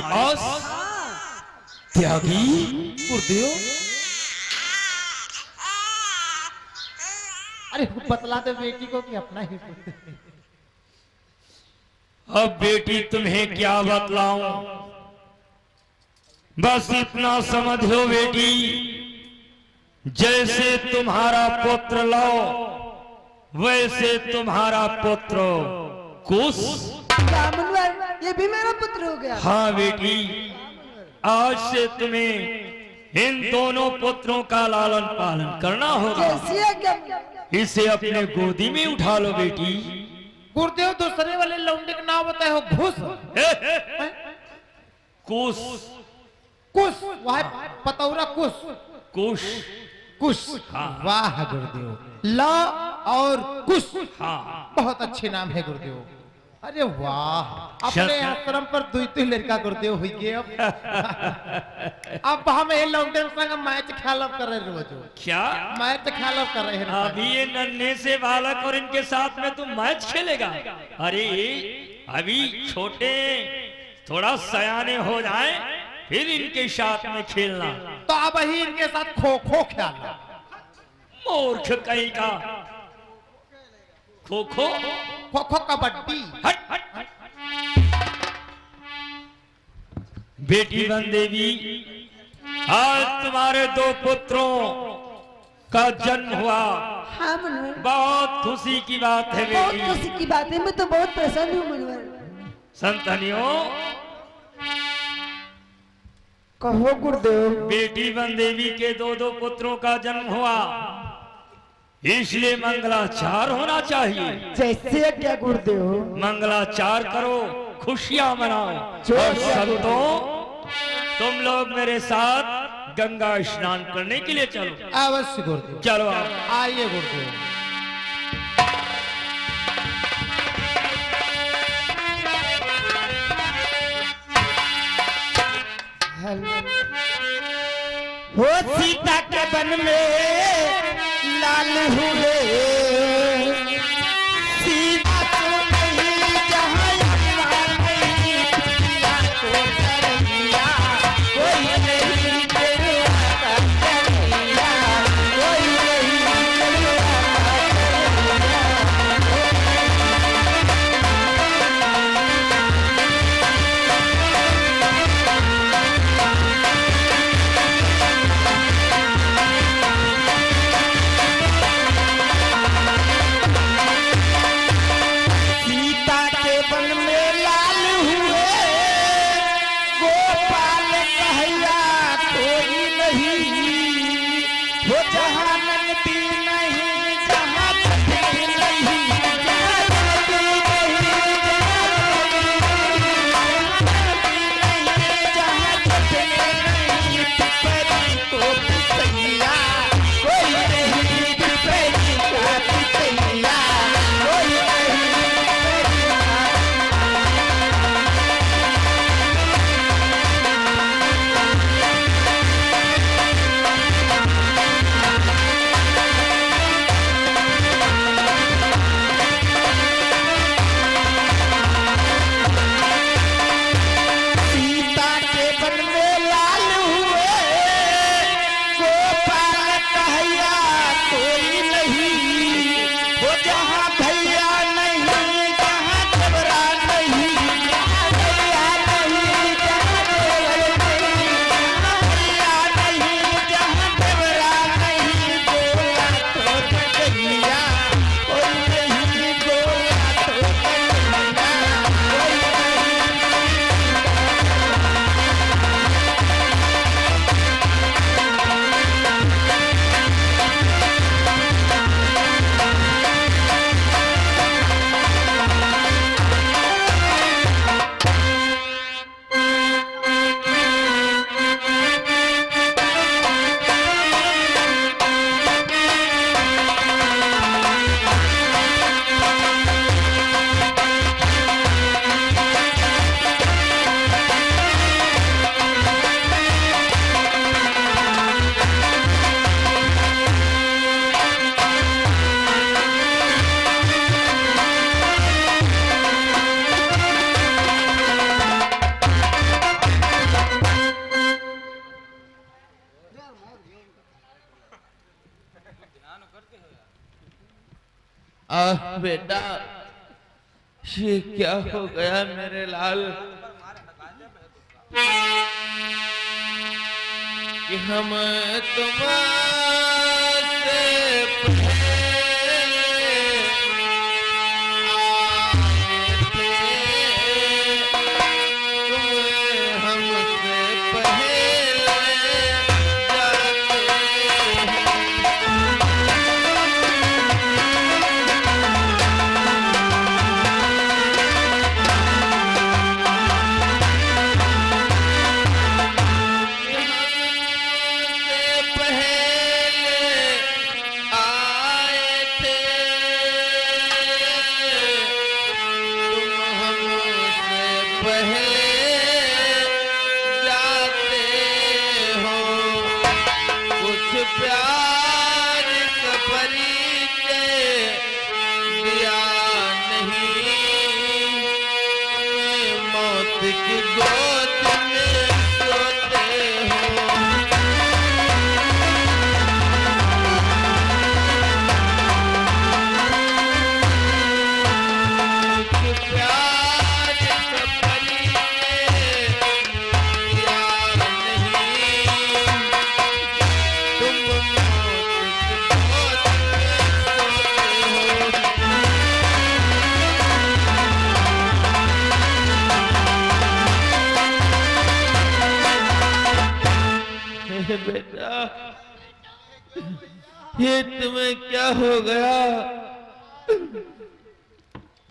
आस त्यागी गुरुदेव। अरे बतला दे बेटी को कि अपना ही पुत्र है। अब बेटी तुम्हें क्या बतलाऊं, बस इतना समझ लो बेटी, जैसे तुम्हारा पुत्र लो वैसे तुम्हारा पुत्र कुश। मुनवर, ये भी मेरा पुत्र हो गया। हाँ बेटी, आज से तुम्हें इन दोनों पुत्रों का लालन पालन करना होगा। कैसी आज्ञा? इसे अपने गोदी में उठा लो बेटी। गुरुदेव दूसरे वाले लौंडे का नाम बताए हो घुस। कुश। कुश वह पतौरा कुश। कुश। कुश। हाँ। वाह गुरुदेव, ला और कुश। हाँ। बहुत अच्छे नाम है गुरुदेव। अरे वाह, अपने आश्रम पर दुई लड़का गुरुदेव हुई गए। अब हम ये लौंडे संग मैच खेलब कर रहे रोज। क्या मैच खेलब कर रहे हैं? अभी ये नन्हे से बालक और इनके साथ में तुम मैच खेलेगा? अरे अभी छोटे, थोड़ा सयाने हो जाए फिर इनके साथ में खेलना। तो अब ही इनके साथ खो खो खेलना। मूर्ख कहीं का। खो खो खो खो कबड्डी। हट हट हट। बेटी बनदेवी, आज तुम्हारे दो पुत्रों का जन्म हुआ। हाँ मुनवर, बहुत खुशी की बात है बहुत बेटी। खुशी की बात है। मैं तो बहुत प्रसन्न हूँ मुनवर। संतनियों, कहो गुरुदेव। बेटी बनदेवी के दो दो पुत्रों का जन्म हुआ, इसलिए मंगलाचार होना चाहिए। जैसे क्या गुरुदेव? मंगलाचार करो, खुशियां मनाओ। और संतों, तुम लोग मेरे साथ गंगा स्नान करने के लिए चलो। अवश्य गुरुदेव, चलो आप। आइए गुरुदेव। हो सीता के बन में लाल हुए, सीता तो नहीं जहाँ अम्मा नहीं, सीता को करैया, कोई नहीं तेरा का करैया, कोई नहीं तेरा सीता के बन में लाल हुए, गोपाल कहया कोई नहीं, वो जहाँ नंदी नहीं, जहाँ छठी नहीं, जहाँ नंदी नहीं, जहाँ छठी नहीं, पिपरी को पिपैया, कोई नहीं पिपरी को पिपैया, कोई नहीं। बेटा, ये क्या हो गया मेरे लाल कि हम तुम्हारे पहले आए थे, तुम हमसे पहले जाते प्यार का परिचय दिया नहीं, मौत की गोद में सोते हो। कुछ प्यार का परिचय दिया नहीं, तुम मौत की गोद में सोते हो। बेटा, ये तुम्हें क्या हो गया?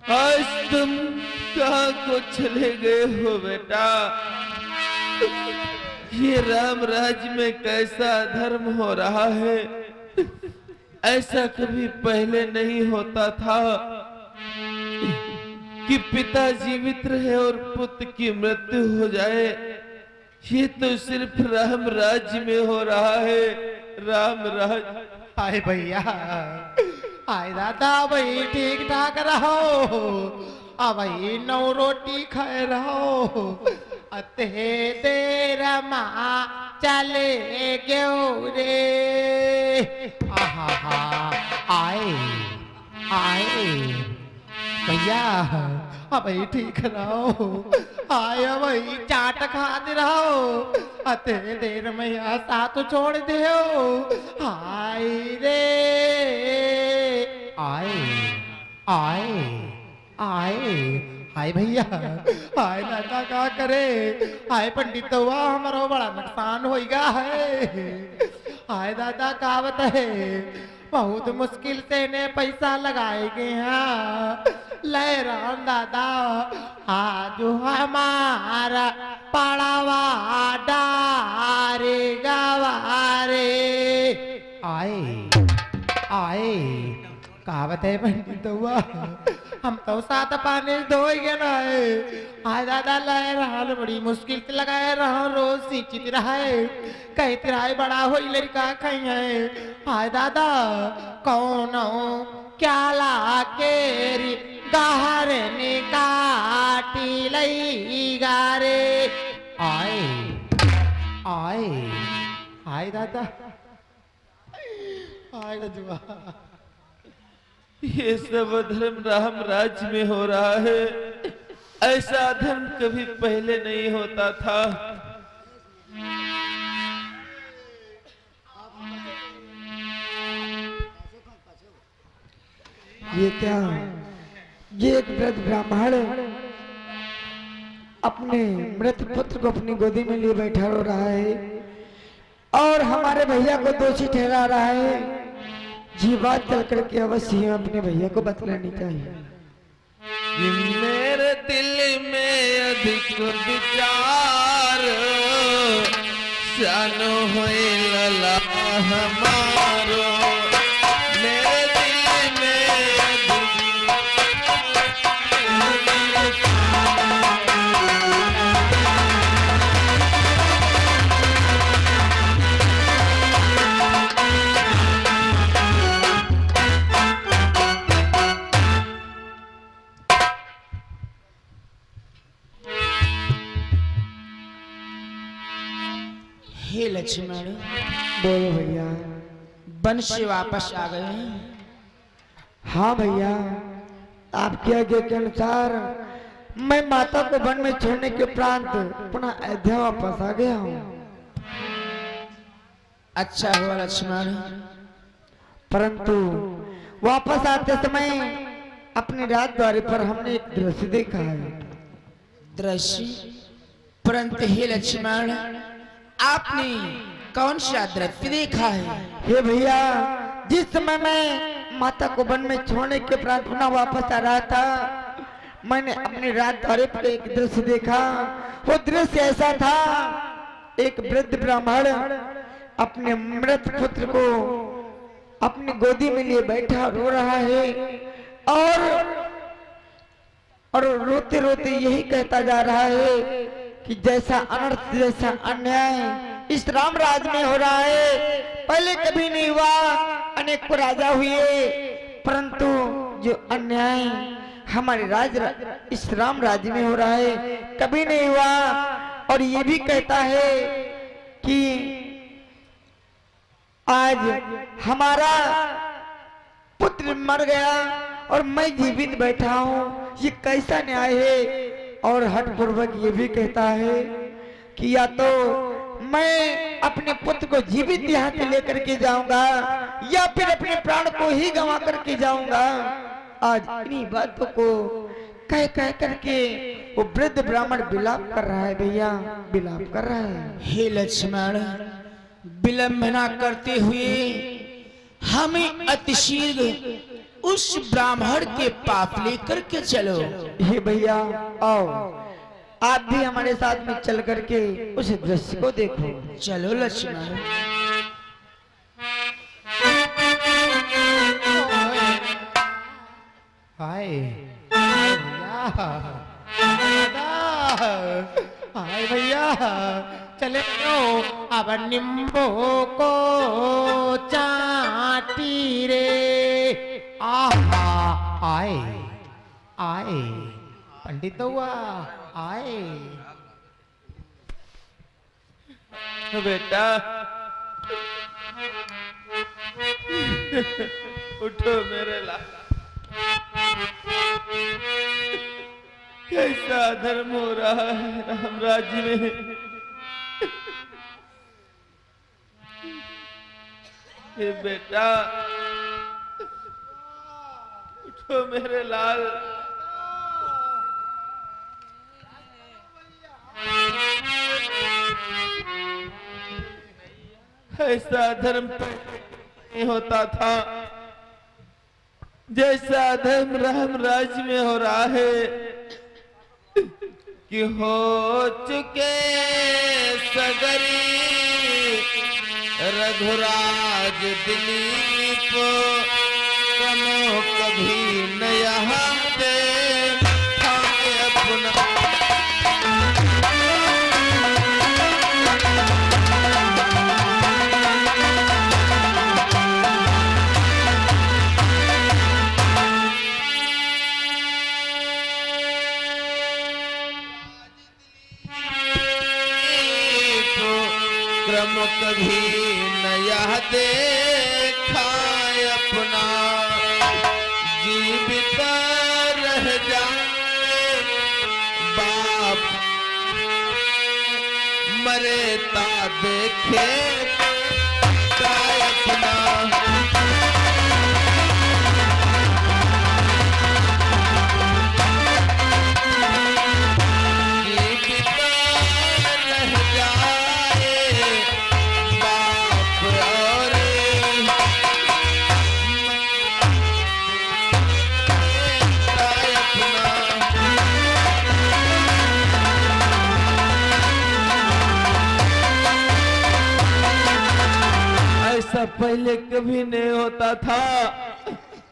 आज तुम कहाँ को चले गए हो बेटा? ये राम राज्य में कैसा धर्म हो रहा है, ऐसा कभी पहले नहीं होता था कि पिता जीवित रहे और पुत्र की मृत्यु हो जाए। ये तो सिर्फ राम राज्य में हो रहा है, राम राज्य। हाय भैया, हाय दादा भाई, ठीक ठाक रहो। भाई नौ रोटी खाए रहो। अते देर माँ चले गयो रे। आहा हा, आए आए भैया, भाई ठीक रहो। आया भाई चाट खाते रहो। अते देर में यहाँ साथ छोड़ दियो। हाय रे, आए आए आए। हाय भैया, हाय दादा का करे। हाय पंडित हुआ हमारा बड़ा नुकसान होएगा है। हाय दादा कहावत है, बहुत मुश्किल से ने पैसा लगाए गए हैं। ले राम दादा, आज हमारा पड़ावा डारे गवारे। आए आए कहावत है पंडित हुआ, हम तो साथ पानी धोएंगे ना। हाय दादा लाए रहा, बड़ी मुश्किल से लगाए रहा, रोज सींचित रहा है। कहीं तिराए बड़ा हो लड़का कहीं है। हाय दादा कौन क्या ला केरी गाहर ने काटी लई गारे। आए आए हाय दादा, हाय रजुआ। ये सब धर्म राम राज्य में हो रहा है, ऐसा धर्म कभी पहले नहीं होता था। ये क्या, ये एक वृद्ध ब्राह्मण अपने मृत पुत्र को अपनी गोदी में लिए बैठा रो रहा है और हमारे भैया को दोषी ठहरा रहा है। जी बात चल करके अवश्य ही अपने भैया को बतलानी चाहिए। मेरे दिल में अधिक विचार जानो होए लला हमारो। मेरे दिल में हे लक्ष्मण, बोलो भैया। वन से वापस आ गए हैं। हाँ भैया, आपकी आज्ञा के अनुसार मैं माता को वन में छोड़ने के उपरांत पुनः अयोध्या वापस आ गया हूँ। अच्छा हुआ लक्ष्मण। परंतु वापस आते समय अपने राज द्वार पर हमने एक दृश्य देखा है। दृश्य? परंतु हे लक्ष्मण, आपने कौन सा दृश्य देखा है? हे भैया, जिस समय मैं माता को वन में छोड़ने के उपरांत पुनः वापस आ रहा था, मैंने अपने रात द्वार पर एक दृश्य देखा। वो दृश्य ऐसा था, एक वृद्ध ब्राह्मण अपने मृत पुत्र को अपनी गोदी में लिए बैठा रो रहा है और रोते रोते यही कहता जा रहा है कि जैसा अनर्थ, जैसा अन्याय इस राम राज में हो रहा है, पहले कभी नहीं हुआ। अनेक राजा हुए, परंतु जो अन्याय हमारे इस राम राज्य में हो रहा है, कभी नहीं हुआ। और ये भी कहता है कि आज हमारा पुत्र मर गया और मैं जीवित बैठा हूँ, ये कैसा न्याय है। और हठपूर्वक ये भी कहता है कि या तो मैं अपने पुत्र को जीवित यहाँ से लेकर के जाऊंगा या फिर अपने प्राण को ही गंवा करके जाऊंगा। आज इन्हीं बातों को कह कह करके वो वृद्ध ब्राह्मण विलाप कर रहा है भैया, विलाप कर रहा है। हे लक्ष्मण, विलंब न करते हुए हमें अतिशीघ्र उस ब्राह्मण के पाप लेकर के चलो। हे भैया आओ, आप भी हमारे साथ में चल करके उस दृश्य को देखो। चलो लक्ष्मण। हाय भैया, हाय भैया, चले लो अब नींबू को चाटी रे। आहा, आए आए पंडित हुआ आए। बेटा उठो मेरे लाल। कैसा धर्म हो रहा है राम राज्य में। ये बेटा उठो मेरे लाल। ऐसा धर्म नहीं होता था जैसा धर्म राम राज्य में हो रहा है कि हो चुके सगरी रघुराज दिलीप कमो कभी न यहाँ पे अपना। क्रम कभी नया देखा अपना, जीवित रह जाए बाप मरे ता देखे अपना। पहले कभी नहीं होता था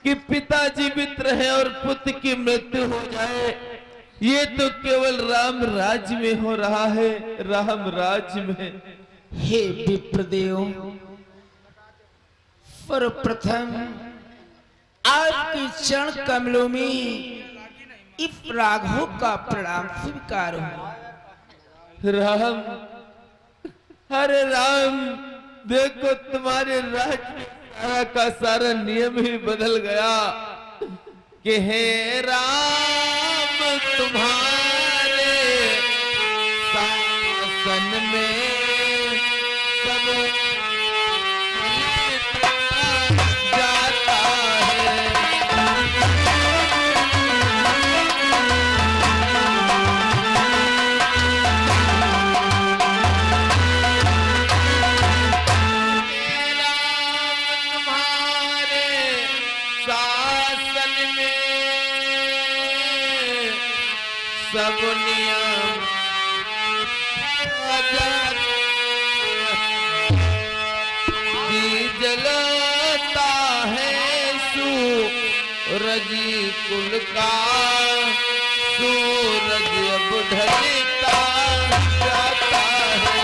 कि पिता जीवित रहे और पुत्र की मृत्यु हो जाए। ये तो केवल राम राज्य में हो रहा है, राम राज्य में। हे विप्रदेव, सर्वप्रथम आपके चरण कमलों में इस राघव का प्रणाम स्वीकार हो। राम, अरे राम, देखो तुम्हारे राज्य में सारा का सारा नियम ही बदल गया। कि हे राम तुम्हारे शासन में सब जाता है। सब नियम जलता है सूरज कुल का, सूरज अब ढलता जाता है।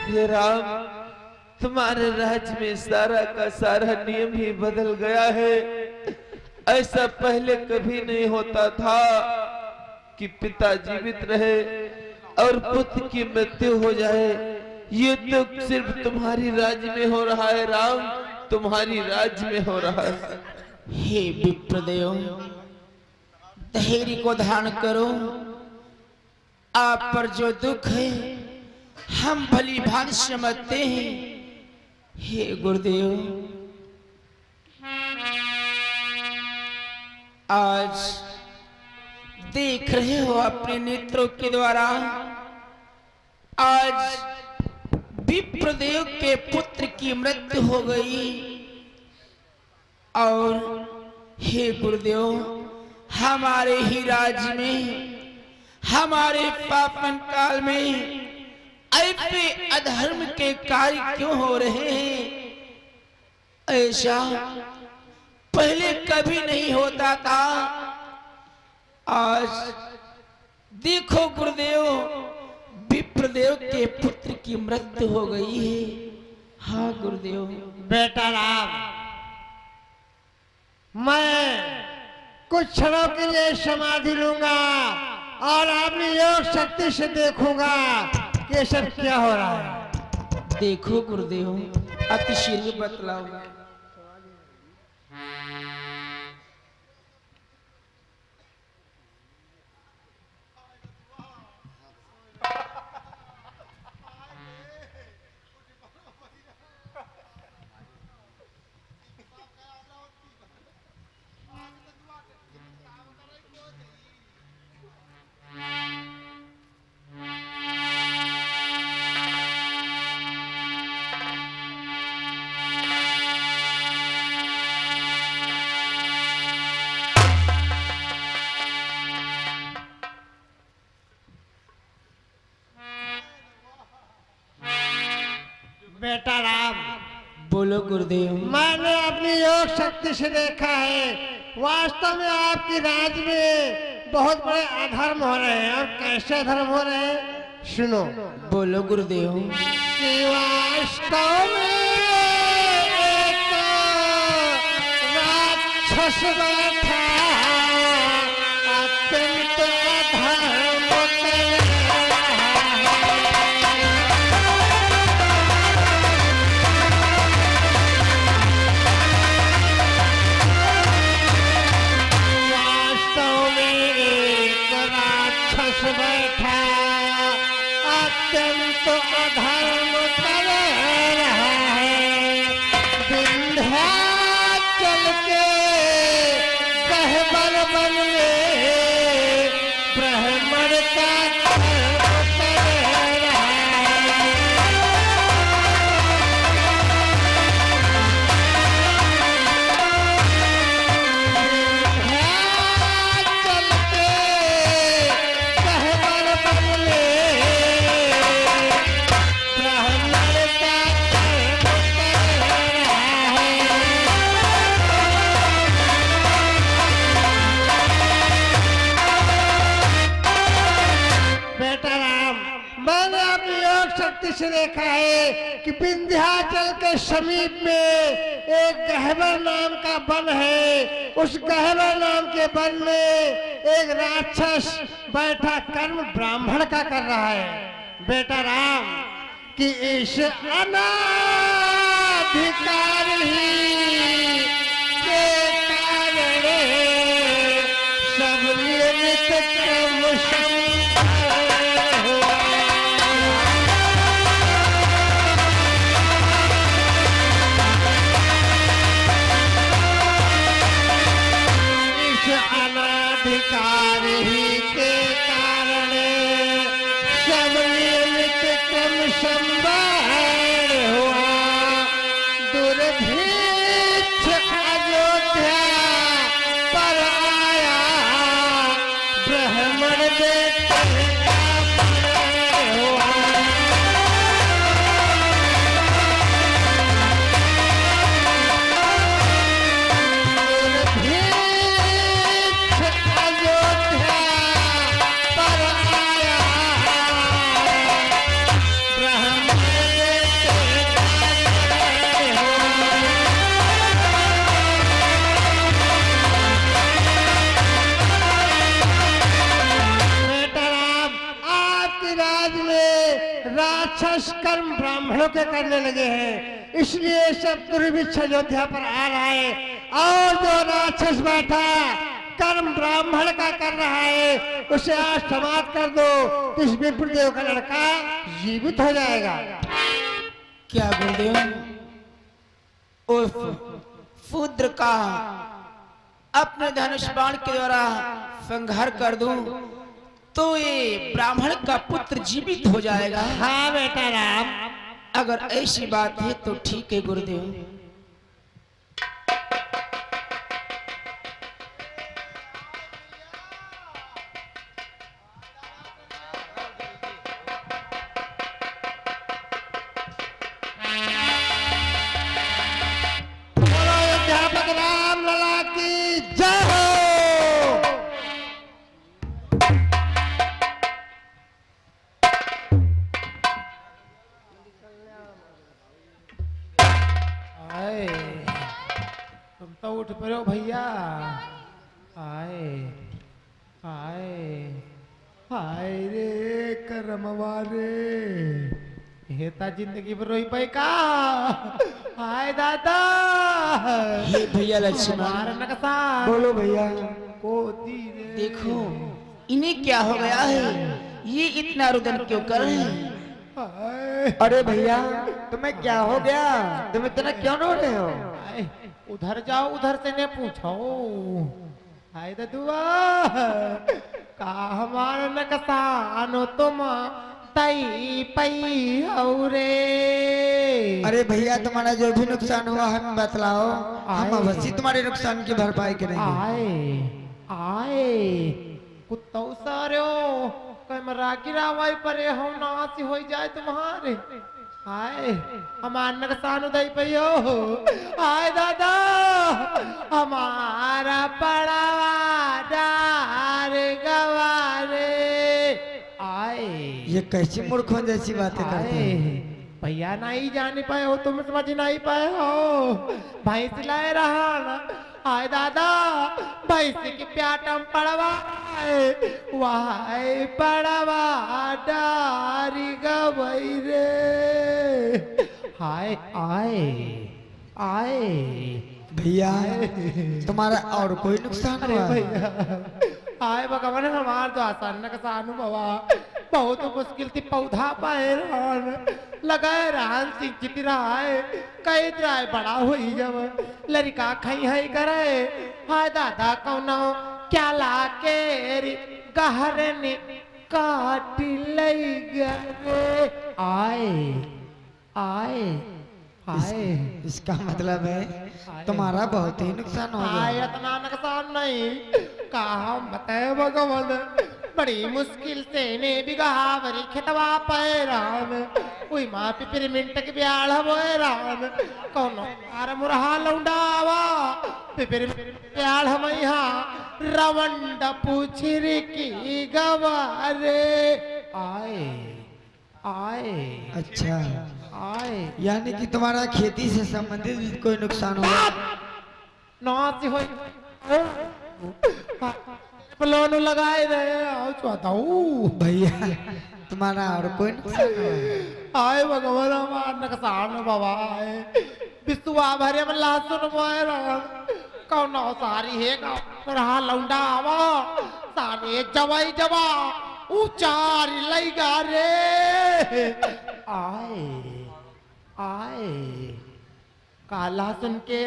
हे राम, तुम्हारे राज्य में सारा का सारा नियम ही बदल गया है। ऐसा पहले कभी नहीं होता था कि पिता जीवित रहे और पुत्र की मृत्यु हो जाए। ये तो सिर्फ तुम्हारी राज्य में हो रहा है राम, तुम्हारी राज्य में हो रहा है। हे विप्रदेव, धैर्य को धारण करो। आप पर जो दुख है हम भली भांति समझते हैं। हे गुरुदेव, आज देख रहे हो अपने नेत्रों के द्वारा, आज विप्रदेव के पुत्र की मृत्यु हो गई। और हे गुरुदेव, हमारे ही राज्य में, हमारे पापन काल में ऐसे अधर्म के कार्य क्यों हो रहे हैं? ऐसा पहले कभी नहीं होता था। आज देखो गुरुदेव, विप्रदेव के पुत्र की मृत्यु हो गई है। हाँ गुरुदेव। बेटा राम, मैं कुछ क्षणों के लिए समाधि लूंगा और अपनी योग शक्ति से देखूंगा कि ये सब क्या हो रहा है। देखो गुरुदेव, अति शीघ्र बतलाओ। बेटा राम, बोलो गुरुदेव। मैंने अपनी योग शक्ति से देखा है, वास्तव में आपकी राज्य में बहुत बड़े अधर्म हो रहे हैं। और कैसे अधर्म हो रहे हैं सुनो। बोलो गुरुदेव। कि वास्तव में एक राक्षस बैठा अत्यंत अधर्म कर रहा है। वास्तव में एक राक्षस बैठा अत्यंत अधर्म कर रहा है। विंध्याचल के गह्वर वन में ब्राह्मण का कर्म कर रहा है। विंध्याचल के गह्वर वन में ब्राह्मण का कर्म कर रहा है। दृश्य देखा है कि विंध्याचल के समीप में एक गहवर नाम का वन है। उस गहवर नाम के वन में एक राक्षस बैठा कर्म ब्राह्मण का कर रहा है। बेटा राम कि इस अनाधिकार ही के कारण सब नियमित कर्म अनाधिकार ही के कारण सब नियमित क्रम संवार हुआ। दुर्भिक्ष अयोध्या पर आया ब्राह्मण बेटे का पर हुआ। राक्षस कर्म ब्राह्मणों के करने लगे हैं, इसलिए सब दुर्भिक्ष अयोध्या पर आ रहा है। और जो राक्षस बैठा कर्म ब्राह्मण का कर रहा है उसे आज समाप्त कर दो, इस विप्रदेव का लड़का जीवित हो जाएगा। क्या गुरुदेव, उस शूद्र का अपने धनुष बाण के द्वारा संहार कर दूं तो ये ब्राह्मण का पुत्र जीवित हो जाएगा। हाँ बेटा राम, अगर ऐसी बात है तो ठीक है गुरुदेव। अध्यापक राम लला की जय हो। तुम तो उठ पड़ो भैया। आए आए हाय रे करमवा रे, हेता जिंदगी भर रोई पाई का। हाय दादा हे भैया लक्ष्मण, नकसा बोलो भैया। कोती रे, देखो इन्हें क्या हो गया है, ये इतना रुदन क्यों कर रहे हैं? हाय अरे भैया तुम्हें क्या हो गया, तुम इतना क्यों रो रहे हो? हाय, उधर जाओ, उधर से ने पूछो। हाय ददुआ का हमारा नकसा अनो तुम तई पई हो रे। अरे भैया तुम्हारा जो भी नुकसान हुआ हमें बतलाओ, हम अवश्य तुम्हारे नुकसान की भरपाई करेंगे। आए आए कुत्तौ सारो कैमरा गिरावाई परे हो नासी हो जाए तुम्हारे। हाय हमार नुकसान उदय पयो। हाय दादा हमारा पड़ावा डार गवारे। आए ये कैसी मूर्खों जैसी बातें करते आए हैं? भैया नहीं जान पाए हो, तुम समझ नहीं पाए हो। भाई सिलाए रहा ना। हाय दादा भैंस की प्याटम पड़वा वाई पड़वा डारी गवई रे। हाय आए आए भैया तुम्हारा और कोई नुकसान अरे हुआ? भैया हाय भगवान हमार तो आसान का अनुभवा बहुत मुश्किल थी। पौधा पाए रहन लगाए रहन सिंचित रहा कई त्राय बड़ा हुई जब लड़का खाई है करे। हाय दादा कौनो क्या लाके गहरने काट लई गए। आए आए आए इसका मतलब है तुम्हारा बहुत ही नुकसान हो आए गया। इतना नुकसान नहीं कहा बताए भगवान। बड़ी मुश्किल से ने बिगहावरी खेतवा पैरान उई माँ पिपिर मिनट के ब्याल होए रान कौनो आर मुरहा लौंडावा पिपिर ब्याल हम यहाँ रवंड पूछिर की गवारे। आए आए अच्छा, आए यानी कि तुम्हारा खेती से संबंधित भी कोई नुकसान हुआ? नाच हो लोन लगाए रहे आओ चाहता हूँ भैया तुम्हारा और कोई नुकसान हुआ? आए भगवान हमार नुकसान बाबा आए बिस्तुआ भरे में लासुन मोए कौन सारी है रहा लौंडा आवा सारे जवाई जवा उचार लईगा रे आए आए काला सुन के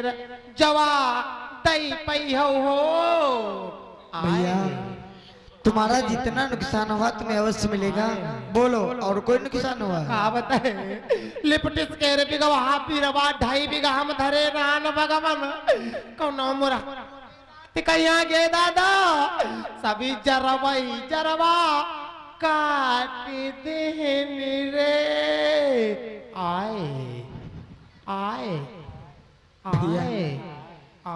जवा दई पई हो भैया तुम्हारा जितना नुकसान हुआ तुम्हें अवश्य मिलेगा। बोलो और कोई नुकसान हुआ? का बताए लिपटिस के रे बिगवा हापी रवा 2.5 बीघा हम धरे रान भगवान कौन मोरा कहिया गे दादा सभी जरवा काट देन रे आए आए आए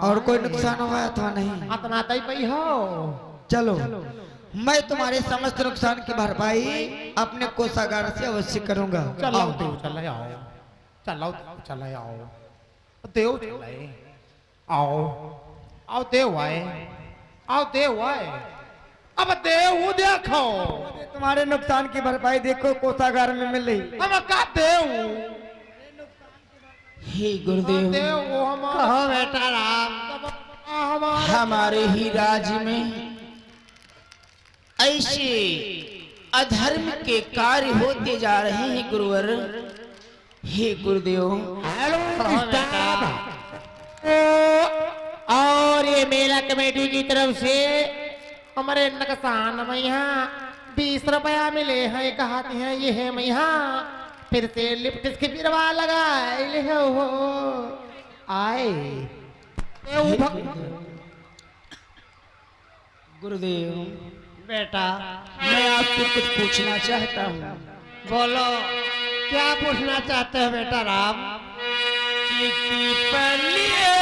और कोई नुकसान हुआ अथवा नहीं? इतना दई पई हो चलो मैं तुम्हारे समस्त नुकसान की भरपाई अपने कोषागार से अवश्य करूंगा। चलो आओ। देव चले आओ चलो चले आओ देव चले आओ आओ देव आए आओ देव आए अब देव देखो तुम्हारे नुकसान की भरपाई देखो कोषागार में मिल रही। हम का देव हे गुरुदेव, देव वो हमारा कहो बेटा राम हमारा हमारे ही राज्य में ऐसे अधर्म के कार्य होते जा रहे हैं गुरुवर। हे गुरुदेव, कहो बेटा और ये मेला कमेटी की तरफ से हमारे नुकसान में यहाँ 20 रुपया मिले हैं कहते हैं ये है मैं यहाँ फिर से लिप्टिस की बिरवा लगाए ले हो आए गुरुदेव बेटा मैं आपको कुछ पूछना चाहता हूँ। बोलो क्या पूछना चाहते हो बेटा राम? चिट्ठी पर लिए